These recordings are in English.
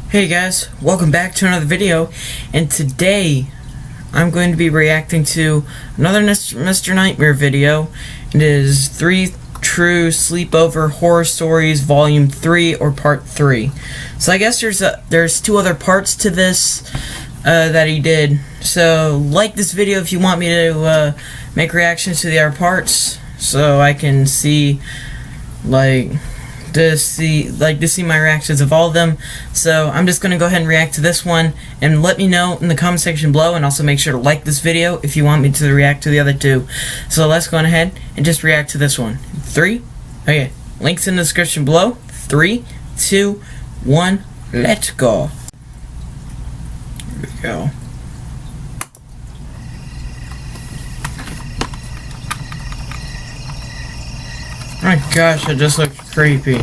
Hey guys, welcome back to another video, and today I'm going to be reacting to another Mr. Nightmare video. It is 3 True Sleepover Horror Stories Volume 3 or Part 3. So I guess there's 2 other parts to this that he did. So like this video if you want me to make reactions to the other parts, so I can see to see my reactions of all of them. So I'm just gonna go ahead and react to this one, and let me know in the comment section below, and also make sure to like this video if you want me to react to the other 2. So let's go ahead and just react to this one. 3, okay, links in the description below. 3, 2, 1, let's go. Here we go. Oh my gosh, it just looks creepy.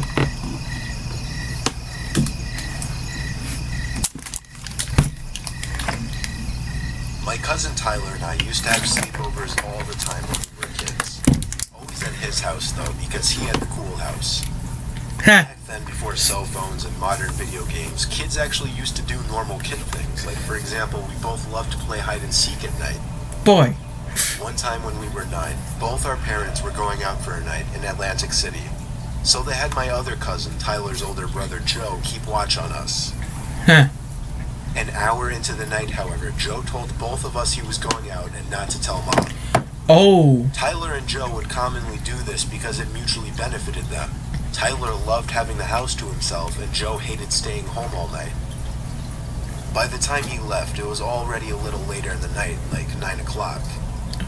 My cousin Tyler and I used to have sleepovers all the time when we were kids. Always at his house though, because he had the cool house. Back then, before cell phones and modern video games, kids actually used to do normal kid things. Like, for example, we both loved to play hide and seek at night. Boy. One time when we were 9, both our parents were going out for a night in Atlantic City. So they had my other cousin, Tyler's older brother Joe, keep watch on us. Huh. An hour into the night, however, Joe told both of us he was going out and not to tell Mom. Oh. Tyler and Joe would commonly do this because it mutually benefited them. Tyler loved having the house to himself, and Joe hated staying home all night. By the time he left, it was already a little later in the night, like 9 o'clock.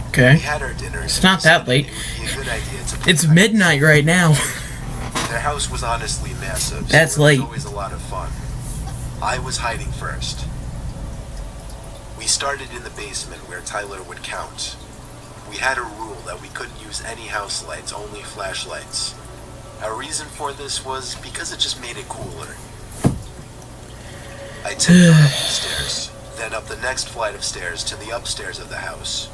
Okay. We had our dinner. It's not that late. It would be a good idea to play It's hide. midnight right now. Their house was honestly massive. That's so it late. was always a lot of fun. I was hiding first. We started in the basement where Tyler would count. We had a rule that we couldn't use any house lights, only flashlights. Our reason for this was because it just made it cooler. I tiptoed up the stairs, then up the next flight of stairs to the upstairs of the house.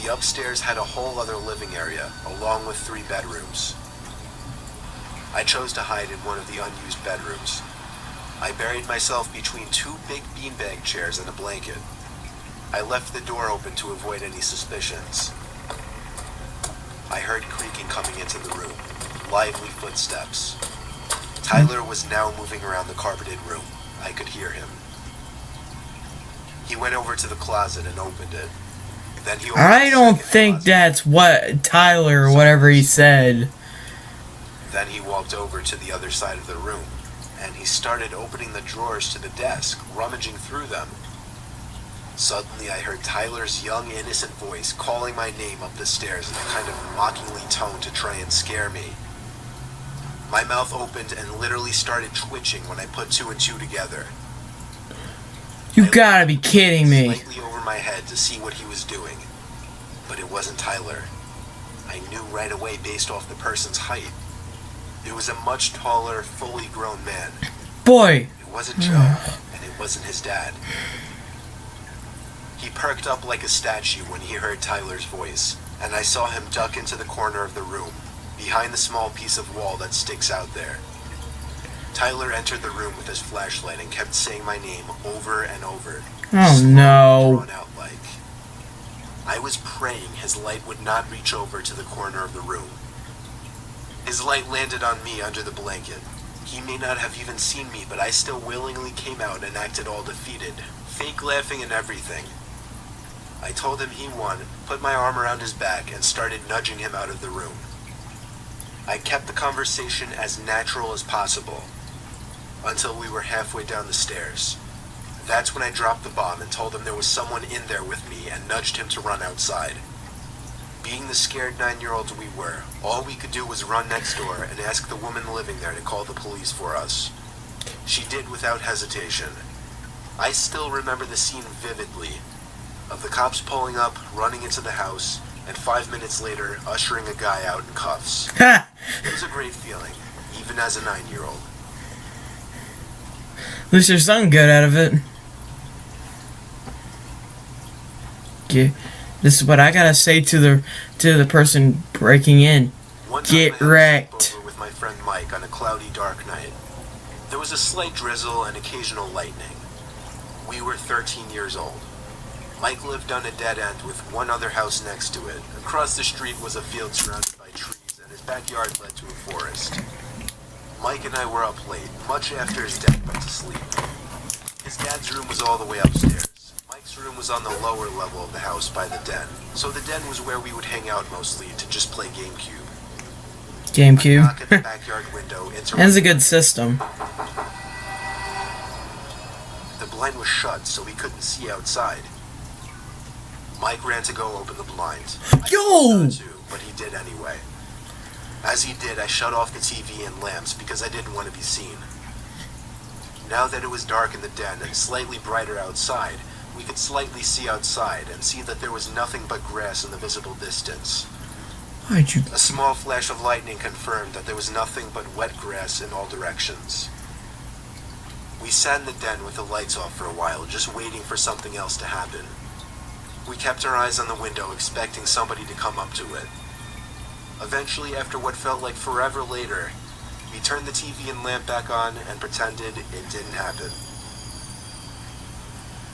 The upstairs had a whole other living area, along with 3 bedrooms. I chose to hide in one of the unused bedrooms. I buried myself between 2 big beanbag chairs and a blanket. I left the door open to avoid any suspicions. I heard creaking coming into the room, lively footsteps. Tyler was now moving around the carpeted room. I could hear him. He went over to the closet and opened it. Then he I don't think that's what Tyler or whatever he said. Then he walked over to the other side of the room, and he started opening the drawers to the desk, rummaging through them. Suddenly I heard Tyler's young, innocent voice calling my name up the stairs in a kind of mockingly tone to try and scare me. My mouth opened and literally started twitching when I put 2 and 2 together. You gotta be kidding me. Slightly over my head to see what he was doing, but it wasn't Tyler. I knew right away based off the person's height. It was a much taller, fully grown man. Boy. It wasn't Joe, and it wasn't his dad. He perked up like a statue when he heard Tyler's voice, and I saw him duck into the corner of the room, behind the small piece of wall that sticks out there. Tyler entered the room with his flashlight and kept saying my name over and over. Oh no. Drawn out like. I was praying his light would not reach over to the corner of the room. His light landed on me under the blanket. He may not have even seen me, but I still willingly came out and acted all defeated, fake laughing and everything. I told him he won, put my arm around his back, and started nudging him out of the room. I kept the conversation as natural as possible, until we were halfway down the stairs. That's when I dropped the bomb and told him there was someone in there with me and nudged him to run outside. Being the scared 9-year-olds we were, all we could do was run next door and ask the woman living there to call the police for us. She did without hesitation. I still remember the scene vividly, of the cops pulling up, running into the house, and 5 minutes later, ushering a guy out in cuffs. Ha! It was a great feeling, even as a 9-year-old. At least there's something good out of it. Okay. This is what I gotta say to the person breaking in. One time Get I had a wrecked. sleepover with my friend Mike on a cloudy, dark night. There was a slight drizzle and occasional lightning. We were 13 years old. Mike lived on a dead end with one other house next to it. Across the street was a field surrounded by trees, and his backyard led to a forest. Mike and I were up late, much after his dad went to sleep. His dad's room was all the way upstairs. Mike's room was on the lower level of the house by the den, so the den was where we would hang out mostly to just play GameCube. A knock at the backyard window That's a good system. The blind was shut, so we couldn't see outside. Mike ran to go open the blind. Yo! But he did anyway. As he did, I shut off the TV and lamps because I didn't want to be seen. Now that it was dark in the den and slightly brighter outside, we could slightly see outside and see that there was nothing but grass in the visible distance. Why'd you... A small flash of lightning confirmed that there was nothing but wet grass in all directions. We sat in the den with the lights off for a while, just waiting for something else to happen. We kept our eyes on the window, expecting somebody to come up to it. Eventually, after what felt like forever later, we turned the TV and lamp back on and pretended it didn't happen.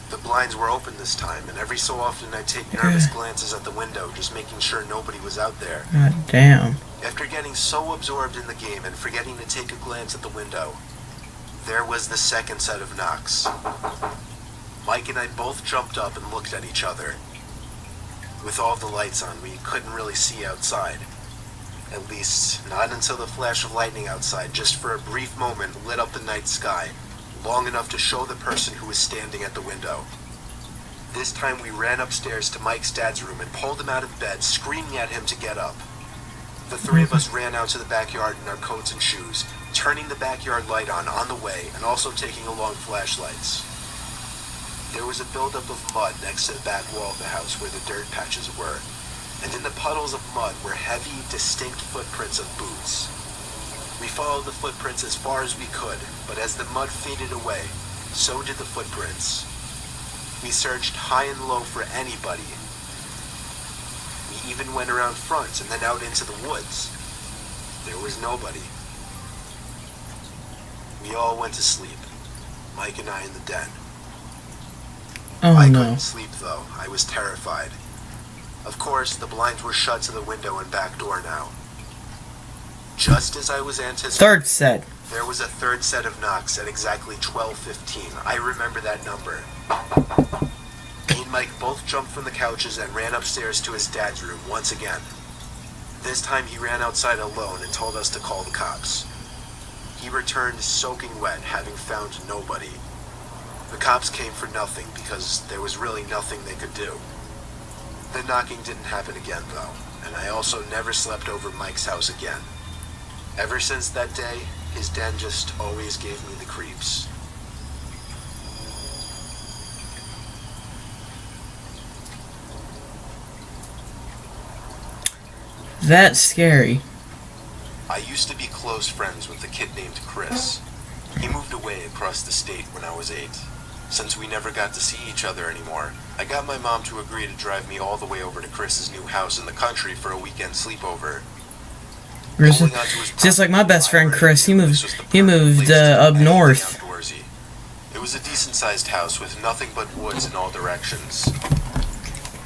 The blinds were open this time, and every so often I'd take nervous glances at the window, just making sure nobody was out there. God damn. After getting so absorbed in the game and forgetting to take a glance at the window, there was the second set of knocks. Mike and I both jumped up and looked at each other. With all the lights on, we couldn't really see outside. At least, not until the flash of lightning outside, just for a brief moment, lit up the night sky, long enough to show the person who was standing at the window. This time we ran upstairs to Mike's dad's room and pulled him out of bed, screaming at him to get up. The three of us ran out to the backyard in our coats and shoes, turning the backyard light on the way, and also taking along flashlights. There was a buildup of mud next to the back wall of the house where the dirt patches were, and in the puddles of mud were heavy, distinct footprints of boots. We followed the footprints as far as we could, but as the mud faded away, so did the footprints. We searched high and low for anybody. We even went around front and then out into the woods. There was nobody. We all went to sleep, Mike and I in the den. I couldn't sleep though. I was terrified. Of course, the blinds were shut to the window and back door now. Just as I was anticipating, Third set. There was a third set of knocks at exactly 12:15. I remember that number. Me and Mike both jumped from the couches and ran upstairs to his dad's room once again. This time he ran outside alone and told us to call the cops. He returned soaking wet, having found nobody. The cops came for nothing because there was really nothing they could do. The knocking didn't happen again though, and I also never slept over Mike's house again. Ever since that day, his den just always gave me the creeps. That's scary. I used to be close friends with a kid named Chris. He moved away across the state when I was 8. Since we never got to see each other anymore, I got my mom to agree to drive me all the way over to Chris's new house in the country for a weekend sleepover. Just like my best friend Chris, he moved up north. It was a decent-sized house with nothing but woods in all directions.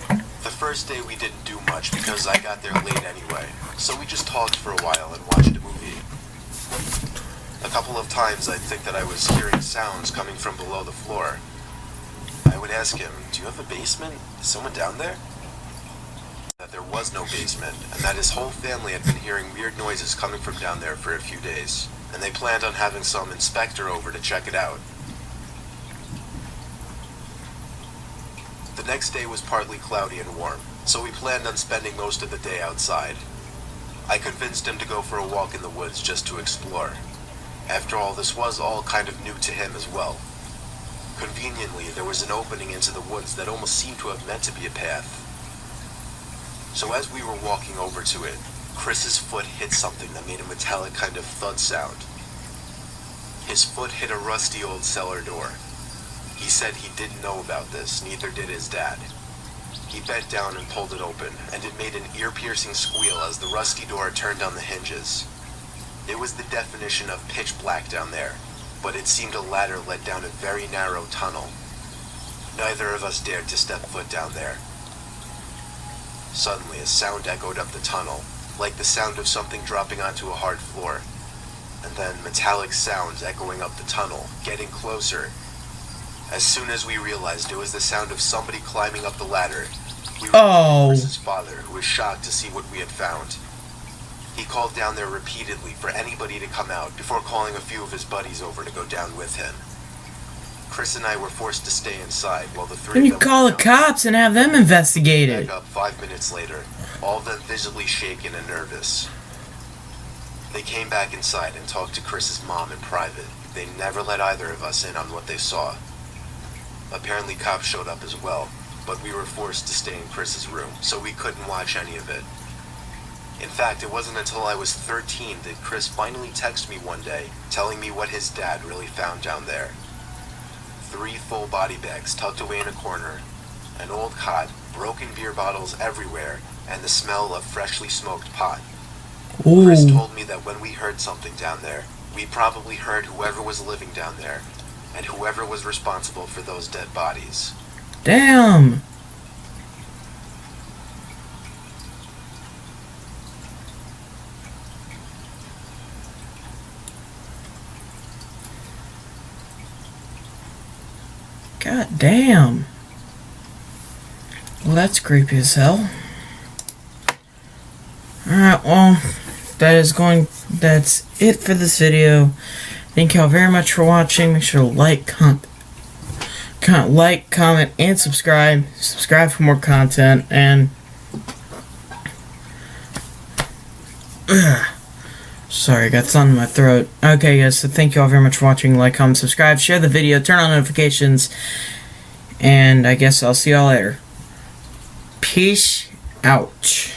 The first day we didn't do much because I got there late anyway, so we just talked for a while and watched a movie. A couple of times I'd think that I was hearing sounds coming from below the floor. I would ask him, "Do you have a basement? Is someone down there?" That there was no basement, and that his whole family had been hearing weird noises coming from down there for a few days, and they planned on having some inspector over to check it out. The next day was partly cloudy and warm, so we planned on spending most of the day outside. I convinced him to go for a walk in the woods just to explore. After all, this was all kind of new to him as well. Conveniently, there was an opening into the woods that almost seemed to have meant to be a path. So as we were walking over to it, Chris's foot hit something that made a metallic kind of thud sound. His foot hit a rusty old cellar door. He said he didn't know about this, neither did his dad. He bent down and pulled it open, and it made an ear-piercing squeal as the rusty door turned on the hinges. It was the definition of pitch black down there, but it seemed a ladder led down a very narrow tunnel. Neither of us dared to step foot down there. Suddenly, a sound echoed up the tunnel, like the sound of something dropping onto a hard floor. And then metallic sounds echoing up the tunnel, getting closer. As soon as we realized it was the sound of somebody climbing up the ladder, we ran to Chris's father, who was shocked to see what we had found. He called down there repeatedly for anybody to come out before calling a few of his buddies over to go down with him. Chris and I were forced to stay inside while the three Then of you them call the went down. cops and have them investigate it. Back up 5 minutes later, all of them visibly shaken and nervous. They came back inside and talked to Chris's mom in private. They never let either of us in on what they saw. Apparently cops showed up as well, but we were forced to stay in Chris's room, so we couldn't watch any of it. In fact, it wasn't until I was 13 that Chris finally texted me one day, telling me what his dad really found down there. 3 full body bags tucked away in a corner, an old cot, broken beer bottles everywhere, and the smell of freshly smoked pot. Ooh. Chris told me that when we heard something down there, we probably heard whoever was living down there, and whoever was responsible for those dead bodies. Damn. God damn. Well, that's creepy as hell. Alright, well, that's it for this video. Thank y'all very much for watching. Make sure to like, comment, and subscribe. Subscribe for more content, and sorry, I got something in my throat. Okay, guys, so thank you all very much for watching. Like, comment, subscribe, share the video, turn on notifications, and I guess I'll see y'all later. Peace out.